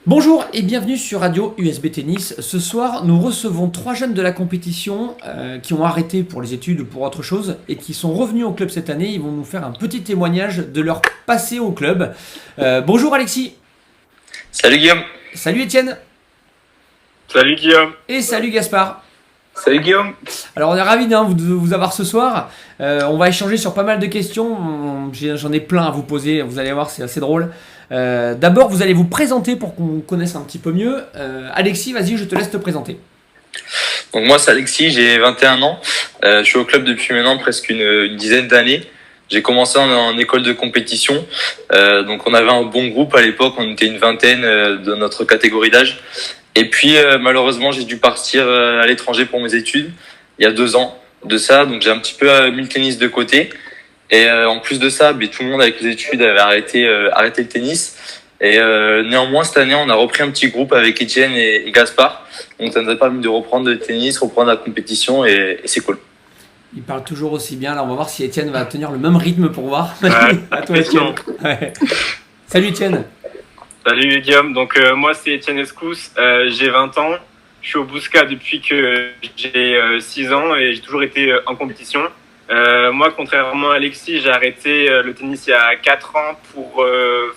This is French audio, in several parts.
Bonjour et bienvenue sur Radio USB Tennis. Ce soir, nous recevons 3 jeunes de la compétition qui ont arrêté pour les études ou pour autre chose et qui sont revenus au club cette année. Ils vont nous faire un petit témoignage de leur passé au club. Bonjour Alexis. Salut Guillaume. Salut Étienne. Salut Guillaume. Et salut Gaspard. Salut Guillaume. Alors on est ravis de vous avoir ce soir. On va échanger sur pas mal de questions. J'en ai plein à vous poser, vous allez voir, c'est assez drôle. D'abord, vous allez vous présenter pour qu'on connaisse un petit peu mieux. Alexis, vas-y, je te laisse te présenter. Donc moi c'est Alexis, j'ai 21 ans. Je suis au club depuis maintenant presque une dizaine d'années. J'ai commencé en école de compétition. Donc on avait un bon groupe à l'époque, on était une vingtaine de notre catégorie d'âge. Et puis malheureusement j'ai dû partir à l'étranger pour mes études il y a 2 ans de ça. Donc j'ai un petit peu mis le tennis de côté. Et en plus de ça, tout le monde avec les études avait arrêté le tennis. Et néanmoins, cette année, on a repris un petit groupe avec Étienne et Gaspard. Donc ça nous a permis de reprendre le tennis, reprendre la compétition et c'est cool. Il parle toujours aussi bien. Là, on va voir si Étienne va tenir le même rythme pour voir. À toi, Étienne. Ouais. Salut Étienne. Salut Guillaume. Donc moi c'est Étienne Escous, j'ai 20 ans. Je suis au Bousca depuis que j'ai 6 ans et j'ai toujours été en compétition. Moi, contrairement à Alexis, j'ai arrêté le tennis il y a 4 ans pour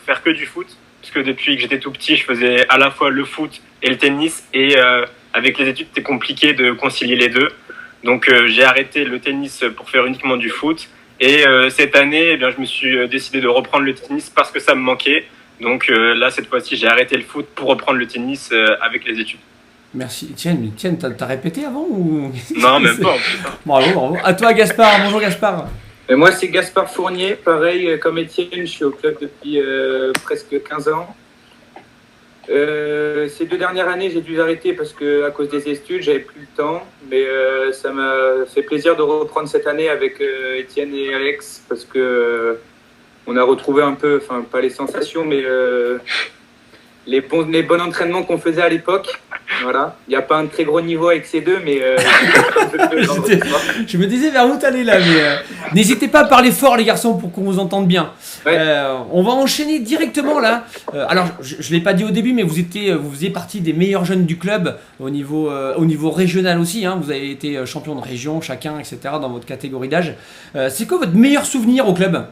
faire que du foot. Parce que depuis que j'étais tout petit, je faisais à la fois le foot et le tennis. Et avec les études, c'était compliqué de concilier les deux. Donc j'ai arrêté le tennis pour faire uniquement du foot. Et cette année, je me suis décidé de reprendre le tennis parce que ça me manquait. Donc là, cette fois-ci, j'ai arrêté le foot pour reprendre le tennis avec les études. Merci Étienne. Mais Étienne, t'as répété avant ou... Non, même pas en plus. Bravo. À toi Gaspard. Bonjour Gaspard. Moi, c'est Gaspard Fournier, pareil comme Étienne, je suis au club depuis presque 15 ans. Ces 2 dernières années, j'ai dû arrêter parce que à cause des études, j'avais plus le temps. Mais ça m'a fait plaisir de reprendre cette année avec Étienne et Alex parce que on a retrouvé un peu, enfin pas les sensations, mais les bons entraînements qu'on faisait à l'époque. Voilà, il n'y a pas un très gros niveau avec ces deux, mais je me disais vers où t'allais là, mais n'hésitez pas à parler fort les garçons pour qu'on vous entende bien. Ouais. On va enchaîner directement là. Alors je l'ai pas dit au début, mais vous faisiez partie des meilleurs jeunes du club au niveau régional aussi. Hein. Vous avez été champion de région chacun, etc. dans votre catégorie d'âge. C'est quoi votre meilleur souvenir au club,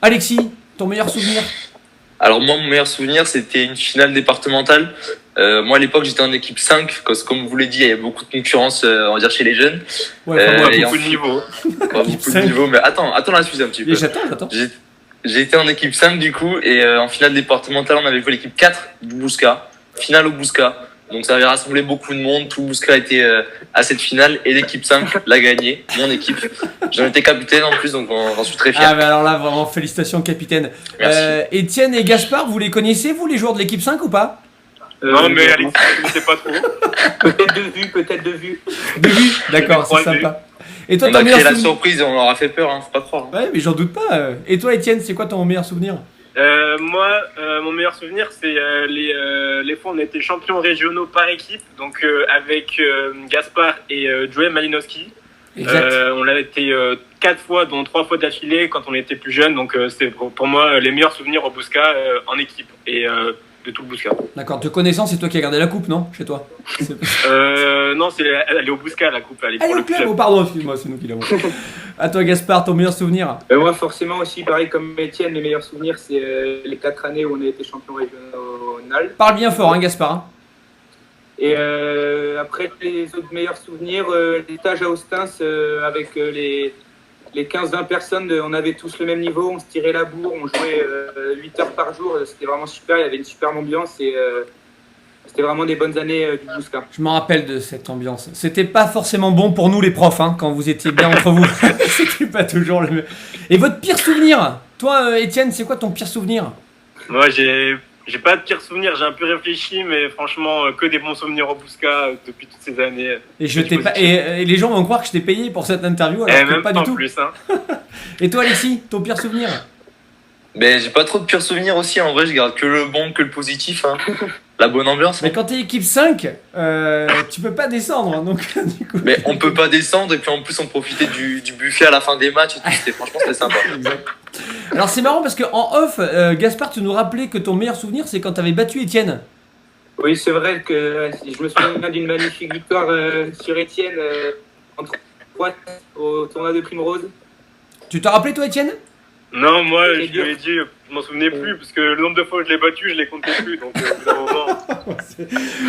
Alexis? Ton meilleur souvenir? Alors moi, mon meilleur souvenir, c'était une finale départementale. Moi, à l'époque, j'étais en équipe 5, parce que comme vous l'avez dit, il y avait beaucoup de concurrence, on va dire, chez les jeunes. Ouais, Beaucoup de niveau. Beaucoup de niveau, mais attends la suite un petit peu. J'attends. J'ai été en équipe 5 du coup, et en finale départementale, on avait joué l'équipe 4 du Bousca, finale au Bousca. Donc ça avait rassemblé beaucoup de monde, tout le Bousca était à cette finale, et l'équipe 5 l'a gagné, mon équipe. J'en étais capitaine en plus, donc j'en suis très fier. Ah, mais alors là, vraiment, félicitations, capitaine. Merci. Étienne et Gaspard, vous les connaissez, vous, les joueurs de l'équipe 5 ou pas? Non, mais Alexis, je ne sais pas trop. peut-être de vue. De vue. D'accord, c'est Croisé. sympa. Et toi, On ton a meilleur créé la souvenir? surprise et on leur a fait peur, faut pas croire. Ouais, mais j'en doute pas. Et toi, Étienne, c'est quoi ton meilleur souvenir? Moi, mon meilleur souvenir, c'est les fois où on était champions régionaux par équipe, donc avec Gaspard et Joël Malinowski. Exact. On l'a été 4 fois, dont 3 fois d'affilée quand on était plus jeune, donc c'est pour moi les meilleurs souvenirs au Bousca en équipe et de tout le Bousca. D'accord, te connaissant, c'est toi qui as gardé la coupe, non? Chez toi? Non, elle est au Bousca la coupe, elle est Allez, pour au le club. club. Oh, pardon, excuse-moi, c'est nous qui l'avons. À toi, Gaspard, ton meilleur souvenir? Moi, forcément aussi, pareil comme Étienne, mes meilleurs souvenirs, c'est les 4 années où on a été champion régional. Parle bien fort, hein, Gaspard. Hein. Et après, les autres meilleurs souvenirs, les stages à Ostens avec les 15-20 personnes, on avait tous le même niveau, on se tirait la bourre, on jouait 8 heures par jour, c'était vraiment super, il y avait une superbe ambiance et c'était vraiment des bonnes années du Bousca. Je me rappelle de cette ambiance. C'était pas forcément bon pour nous les profs, hein, quand vous étiez bien entre vous. C'était pas toujours le même. Et votre pire souvenir? Toi, Étienne, c'est quoi ton pire souvenir? Moi, j'ai pas de pire souvenir, j'ai un peu réfléchi, mais franchement, que des bons souvenirs au Bousca depuis toutes ces années. Et et les gens vont croire que je t'ai payé pour cette interview, alors que même pas du en tout. plus, hein. Et toi, Alexis, ton pire souvenir? Mais j'ai pas trop de pires souvenirs aussi, en vrai, je garde que le bon, que le positif. La bonne ambiance. Mais quand t'es équipe 5, tu peux pas descendre, hein, donc du coup... Mais on peut pas descendre et puis en plus on profitait du buffet à la fin des matchs et tout. Franchement c'était sympa. Exact. Alors c'est marrant parce qu'en off, Gaspard, tu nous rappelais que ton meilleur souvenir, c'est quand tu avais battu Étienne. Oui, c'est vrai que je me souviens d'une magnifique victoire sur Étienne en 3 au tournoi de Primrose. Tu t'as rappelé, toi, Étienne? Non, moi, C'est je dur. lui ai dit, je m'en souvenais plus, parce que le nombre de fois où je l'ai battu, je les comptais plus. Donc, au bout d'un moment.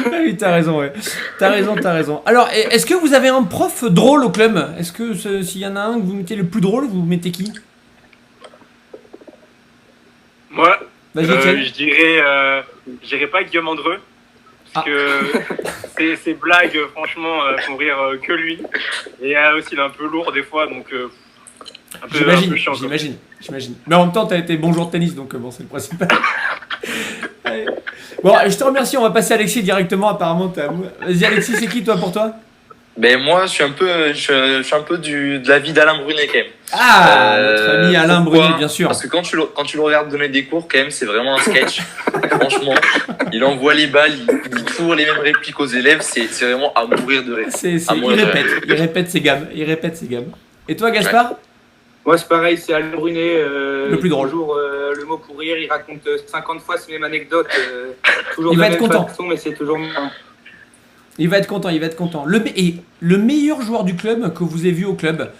Ah oui, t'as raison, ouais. T'as raison. Alors, est-ce que vous avez un prof drôle au club? Est-ce que s'il y en a un que vous mettez le plus drôle, vous mettez qui? Moi, Vas-y, Étienne. je dirais pas Guillaume Andreux. Parce que ses blagues, franchement, font rire que lui. Et aussi, il est un peu lourd des fois, donc un peu chiant. quoi. J'imagine. Mais en même temps, t'as été bon joueur de tennis, donc bon, c'est le principal. Allez. Bon, je te remercie, on va passer à Alexis directement, apparemment. Vas-y, Alexis, c'est qui, toi, pour toi? Ben moi, je suis un peu de l'avis d'Alain Brunet quand même. Ah, notre ami Alain Pourquoi Brunet, bien sûr. Parce que quand tu le regardes donner des cours, quand même, c'est vraiment un sketch. Franchement, il envoie les balles, il dit toujours les mêmes répliques aux élèves, c'est vraiment à mourir de rire. Il Il répète ses gammes. Et toi, Gaspard? Moi, c'est pareil, c'est Alain Brunet. Le plus drôle. Toujours le mot pour rire. Il raconte 50 fois ces mêmes anecdotes. Toujours Il de va la être même content. façon, mais c'est toujours marrant. Il va être content. Le meilleur joueur du club que vous avez vu au club,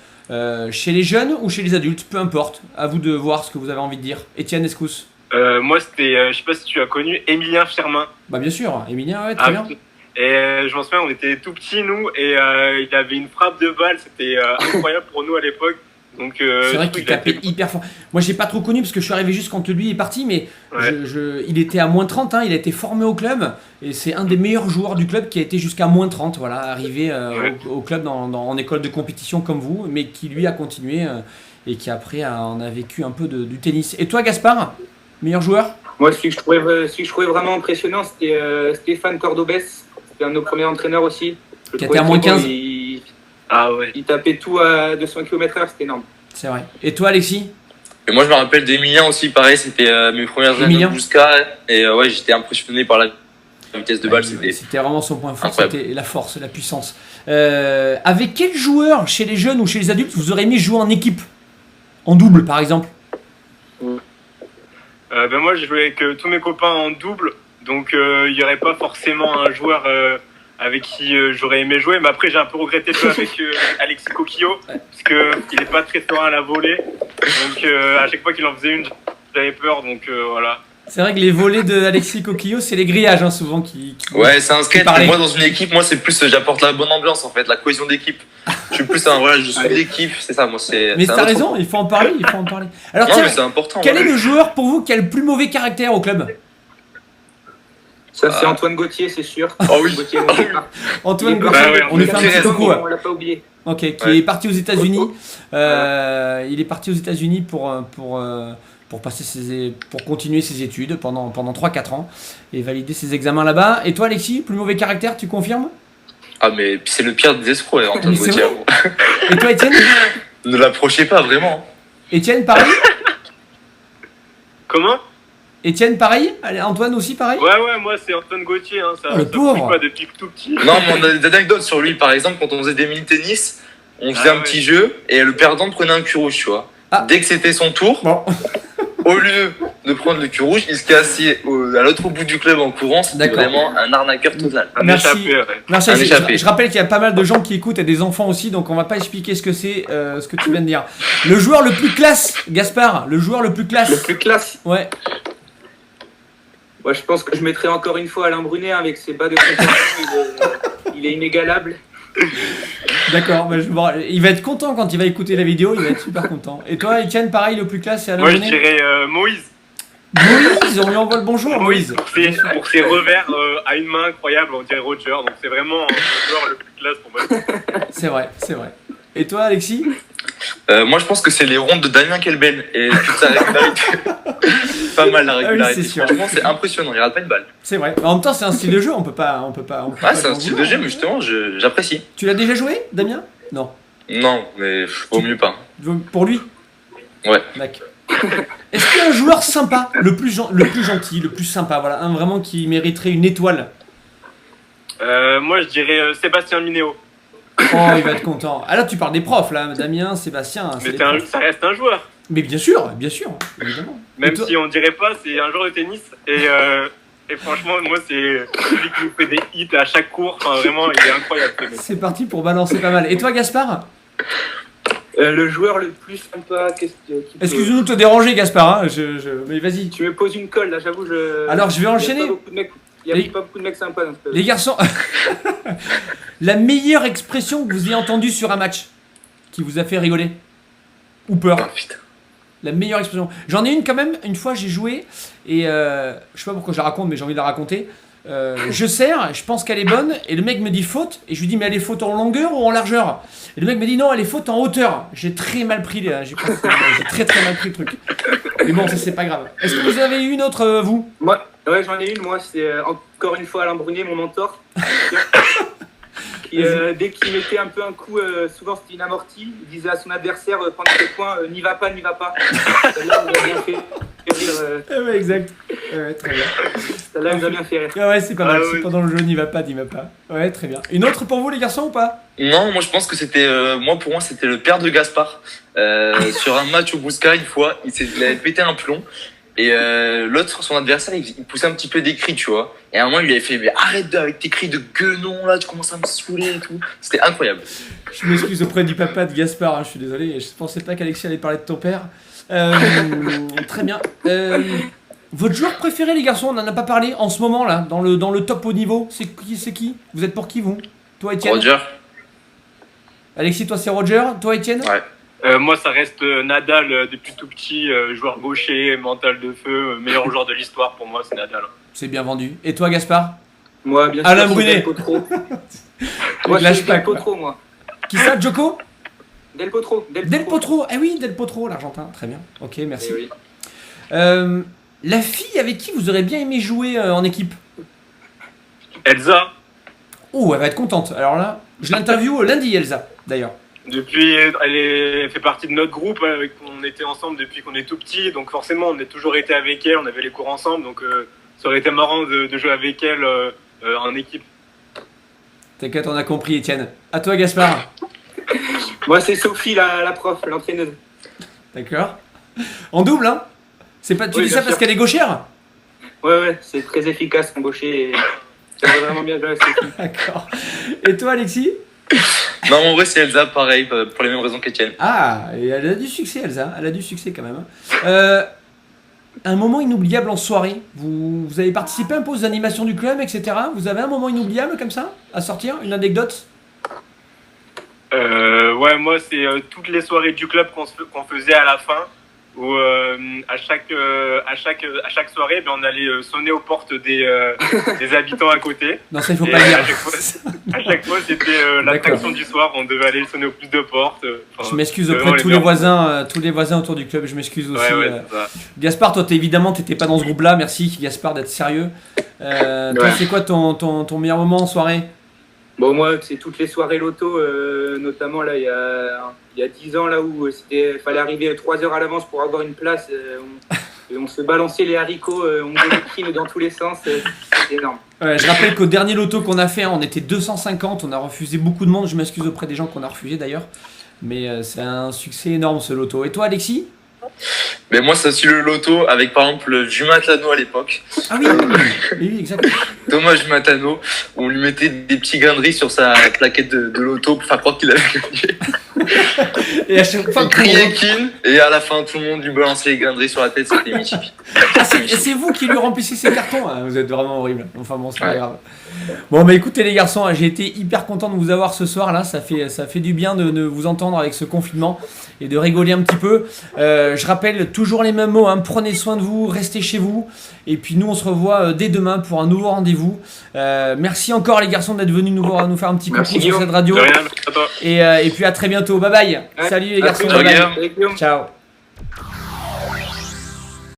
chez les jeunes ou chez les adultes, peu importe. À vous de voir ce que vous avez envie de dire. Étienne Escous. Moi, c'était, je sais pas si tu as connu, Émilien Firmin. Bah bien sûr, Emilien, ouais, très bien. Et je m'en souviens, on était tout petits, nous, et il avait une frappe de balle, c'était incroyable pour nous à l'époque. Donc, C'est vrai du coup, qu'il il a tapait été- hyper fort. Moi, j'ai pas trop connu parce que je suis arrivé juste quand lui est parti, mais Ouais. il était à moins 30, hein, il a été formé au club et c'est un des meilleurs joueurs du club qui a été jusqu'à moins 30, voilà, arrivé Ouais. au club en école de compétition comme vous, mais qui lui a continué et qui après en a vécu un peu du tennis. Et toi, Gaspard, meilleur joueur? Moi, celui que je trouvais vraiment impressionnant, c'était Stéphane Cordobès. C'était un de nos premiers entraîneurs aussi. Je Qui trouvais était à moins très bon. 15. Ah ouais. Il tapait tout à 200 km/h, c'était énorme. C'est vrai. Et toi, Alexis? Et moi, je me rappelle d'Emilien aussi, pareil, c'était mes premières années Emilien. au Bousca, et ouais, j'étais impressionné par la vitesse de balle, c'était C'était vraiment son point fort, incroyable. c'était la force, la puissance. Avec quel joueur, chez les jeunes ou chez les adultes, vous aurez aimé jouer en équipe? En double, par exemple? Ben moi, j'ai joué avec tous mes copains en double, donc il n'y aurait pas forcément un joueur avec qui j'aurais aimé jouer. Mais après, j'ai un peu regretté de jouer avec Alexis Coquillot, parce qu'il n'est pas très serein à la volée. Donc à chaque fois qu'il en faisait une, j'avais peur, donc voilà. C'est vrai que les volets de Alexis Coquillot, c'est les grillages hein, souvent qui. Ouais, c'est un sketch. parlait. Mais moi, dans une équipe, moi, c'est plus, j'apporte la bonne ambiance, en fait, la cohésion d'équipe. Je suis plus voilà, je suis l'équipe, c'est ça, moi, c'est. Mais c'est un t'as autre- raison, il faut en parler, Alors Non, tiens, mais c'est important. quel est voilà. le joueur pour vous qui a le plus mauvais caractère au club? Ça, c'est Antoine Gauthier, c'est sûr. Oh oui. Gauthier, Ah oui. Antoine Il est Gauthier, parti- on lui fait un il a petit raison, coucou. On l'a pas oublié. Ok, qui Ouais. est parti aux États-Unis. Il est parti aux États-Unis pour continuer ses études pendant 3-4 ans et valider ses examens là-bas. Et toi, Alexis, plus mauvais caractère, tu confirmes? Ah, mais puis c'est le pire des escrocs, Antoine Mais c'est Gauthier. Et toi, Étienne? Ne l'approchez pas, vraiment. Étienne, pareil? Comment? Étienne, pareil? Allez, Antoine aussi, pareil? Ouais, moi c'est Antoine Gauthier, hein, ça Oh, le ça pauvre. bouge pas depuis tout petit. Non, mais on a des anecdotes sur lui, par exemple, quand on faisait des mini-tennis, on faisait Ah un ouais. petit jeu et le perdant prenait un cul rouge, tu vois. Ah. Dès que c'était son tour, Bon, au lieu de prendre le cul rouge, il se cassait à l'autre bout du club en courant. C'était D'accord. vraiment un arnaqueur total. Un Merci. échappé, ouais. merci. Un Alexis. échappé. Je rappelle qu'il y a pas mal de gens qui écoutent et des enfants aussi, donc on va pas expliquer ce que c'est, ce que tu viens de dire. Le joueur le plus classe, Gaspard, le joueur le plus Le classe. plus classe. Ouais. Moi, je pense que je mettrai encore une fois Alain Brunet avec ses bas de compétition. Il est inégalable. D'accord, bah, il va être content quand il va écouter la vidéo, il va être super content. Et toi, Etienne, pareil, le plus classe, c'est Alain Moi je Brunet? dirais Moïse. Moïse, on lui envoie le bonjour, Moïse. Pour ses revers à une main incroyable, on dirait Roger. Donc c'est vraiment le joueur le plus classe pour moi. C'est vrai, c'est vrai. Et toi, Alexis? Moi, je pense que c'est les rondes de Damien Kelbel et toute sa régularité. Pas mal la régularité. c'est sûr. Franchement, c'est impressionnant. Il rate pas une balle. C'est vrai. En même temps, c'est un style de jeu, on peut pas Ah, c'est un lui en style de vouloir. jeu, mais justement, j'apprécie. Tu l'as déjà joué, Damien? Non. Non, mais vaut mieux pas. Pour lui? Ouais. D'accord. Est-ce qu'il y a un joueur sympa, le plus gentil, le plus sympa, voilà, un vraiment qui mériterait une étoile? Moi je dirais Sébastien Minéo. Oh, il va être content. Ah là, tu parles des profs, là, Damien, Sébastien. c'est Mais les ça profs. reste un joueur. Mais bien sûr, évidemment. Même si on dirait pas, c'est un joueur de tennis. Et franchement, moi, c'est celui qui nous fait des hits à chaque cours. Enfin, vraiment, il est incroyable. Ce mec. C'est parti pour balancer pas mal. Et toi, Gaspard? Le joueur le plus sympa, Excuse-nous de te déranger, Gaspard. Hein. Mais vas-y. Tu me poses une colle là, j'avoue. Alors, je vais enchaîner. Il n'y a pas beaucoup de mecs sympas dans ce club. Les garçons, la meilleure expression que vous ayez entendue sur un match qui vous a fait rigoler ou peur? Ah, putain. La meilleure expression. J'en ai une quand même. Une fois, j'ai joué et je sais pas pourquoi je la raconte, mais j'ai envie de la raconter. Je sers, je pense qu'elle est bonne et le mec me dit faute et je lui dis mais elle est faute en longueur ou en largeur? Et le mec me dit non, elle est faute en hauteur. J'ai très mal pris, j'ai très mal pris le truc. Mais bon, ça c'est pas grave. Est-ce que vous avez eu une autre vous? Moi, ouais, j'en ai une. Moi, c'est encore une fois Alain Brunet, mon mentor. Qui, dès qu'il mettait un peu un coup, souvent c'était une amortie, il disait à son adversaire pendant le point, n'y va pas. Celle-là, il a bien fait rire. Ouais, exact. Ouais, très bien. Celle-là, il nous a bien fait rire. Ouais, c'est pas mal. Ah, C'est oui. pendant le jeu, n'y va pas. Ouais, très bien. Une autre pour vous, les garçons, ou pas? Non, moi je pense que c'était, pour moi c'était le père de Gaspard. Sur un match au Bousca, une fois, il avait pété un plomb. Et l'autre, son adversaire, il poussait un petit peu des cris, tu vois. Et à un moment, il lui avait fait mais arrête avec tes cris de guenon là, tu commences à me saouler et tout. C'était incroyable. Je m'excuse auprès du papa de Gaspard, hein, je suis désolé. Je pensais pas qu'Alexis allait parler de ton père. Très bien. Votre joueur préféré, les garçons, on n'en a pas parlé en ce moment là, dans le top haut niveau. C'est qui? Vous êtes pour qui, vous? Toi, Étienne? Roger. Alexis, toi, c'est Roger. Toi, Étienne? Ouais. Moi, ça reste Nadal depuis tout petit, joueur gaucher, mental de feu, meilleur joueur de l'histoire pour moi, c'est Nadal. C'est bien vendu. Et toi, Gaspard? Moi, bien Alain sûr, Brunet. Del Potro. Moi, Lâche c'est pas, Del quoi. Potro, moi. Qui ça, Joko? Del Potro. Del Potro. Eh oui, Del Potro, l'Argentin. Très bien. Ok, merci. Eh oui. La fille avec qui vous aurez bien aimé jouer en équipe? Elsa, Oh, elle va être contente. Alors là, je l'interview lundi, Elsa, d'ailleurs. depuis, elle fait partie de notre groupe, on était ensemble depuis qu'on est tout petit, donc forcément on a toujours été avec elle, on avait les cours ensemble, donc ça aurait été marrant de jouer avec elle en équipe. T'inquiète, on a compris, Étienne. À toi, Gaspard. Moi, c'est Sophie, la prof, l'entraîneuse. D'accord. En double, hein? C'est pas, tu Oui, dis bien ça parce sûr. qu'elle est gauchère? Ouais, c'est très efficace, mon gaucher. Ça va vraiment bien jouer, Sophie. D'accord. Et toi, Alexis? Non, en vrai, c'est Elsa, pareil, pour les mêmes raisons qu'Etienne. Ah, et elle a du succès, Elsa. Elle a du succès quand même. Hein. Un moment inoubliable en soirée. Vous avez participé un peu aux animations du club, etc. Vous avez un moment inoubliable comme ça à sortir? Une anecdote? Ouais, moi c'est toutes les soirées du club qu'on faisait à la fin, où à chaque soirée, ben, on allait sonner aux portes des habitants à côté. Non, ça il faut Et pas le dire. à chaque fois, c'était l'attraction du soir. On devait aller sonner au plus de portes. Je m'excuse vraiment auprès de les tous les voisins autour du club. Je m'excuse aussi. Ouais, c'est ça. Gaspard, toi, évidemment, t'étais pas dans ce groupe-là. Merci, Gaspard, d'être sérieux. Toi, c'est quoi ton meilleur moment en soirée? Bon, moi, c'est toutes les soirées loto, notamment là, il y a 10 ans, là où fallait arriver 3 heures à l'avance pour avoir une place. On se balançait les haricots, on faisait des crimes dans tous les sens. C'est énorme. Ouais, je rappelle qu'au dernier loto qu'on a fait, hein, on était 250. On a refusé beaucoup de monde. Je m'excuse auprès des gens qu'on a refusé d'ailleurs. Mais c'est un succès énorme ce loto. Et toi, Alexis? Mais moi, c'est aussi le loto avec par exemple Jumatano à l'époque. Ah oui, oui, exact. Thomas Jumatano, où on lui mettait des petits grainderies sur sa plaquette de loto pour faire croire qu'il avait gagné. Et à chaque fois Il criait Kin, et à la fin, tout le monde lui balançait les grainderies sur la tête, c'était mythique. Et c'est vous qui lui remplissez ses cartons, hein. Vous êtes vraiment horrible. Enfin bon, c'est pas Ouais. grave. Bon, bah écoutez les garçons, j'ai été hyper content de vous avoir ce soir là. Ça fait du bien de vous entendre avec ce confinement et de rigoler un petit peu. Je rappelle toujours les mêmes mots, hein. Prenez soin de vous, restez chez vous. Et puis nous, on se revoit dès demain pour un nouveau rendez-vous. Merci encore les garçons d'être venus nous faire un petit coucou Merci, sur Guillaume. cette radio. De rien, merci à toi. Et puis à très bientôt. Bye bye. Ouais. Salut les À garçons. plus, Bye bye. Guillaume. avec Guillaume. Ciao.